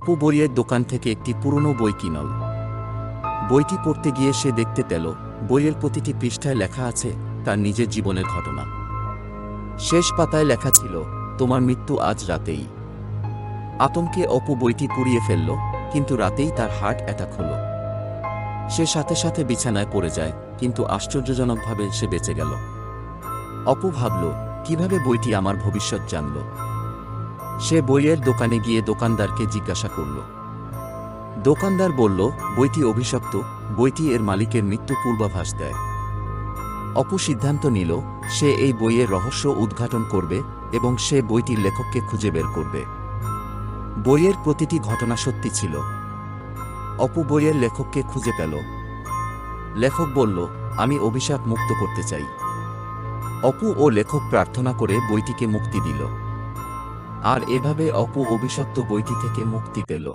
অপু বইয়ের দোকান থেকে একটি পুরনো বই কিনল। বইটি পড়তে গিয়ে সে দেখতে পেল বইয়ের প্রতিটি পৃষ্ঠায় লেখা আছে তার নিজের জীবনের ঘটনা। শেষ পাতায় লেখা ছিল, তোমার মৃত্যু আজ রাতেই। আতঙ্কে অপু বইটি পুড়িয়ে ফেলল, কিন্তু রাতেই তার হার্ট অ্যাটাক হল। সে সাথে সাথে বিছানায় পড়ে যায়, কিন্তু আশ্চর্যজনকভাবে সে বেঁচে গেল। অপু ভাবল, কিভাবে বইটি আমার ভবিষ্যৎ জানল। সে বইয়ের দোকানে গিয়ে দোকানদারকে জিজ্ঞাসা করল। দোকানদার বলল, বইটি অভিশপ্ত, বইটি এর মালিকের মৃত্যু পূর্বাভাস দেয়। অপু সিদ্ধান্ত নিল সে এই বইয়ের রহস্য উদ্ঘাটন করবে এবং সে বইটির লেখককে খুঁজে বের করবে। বইয়ের প্রতিটি ঘটনা সত্যি ছিল। অপু বইয়ের লেখককে খুঁজে পেল। লেখক বলল, আমি অভিশাপ মুক্ত করতে চাই। অপু ও লেখক প্রার্থনা করে বইটিকে মুক্তি দিল। আর এভাবে অপু অভিশপ্ত বইটি থেকে মুক্তি পেল।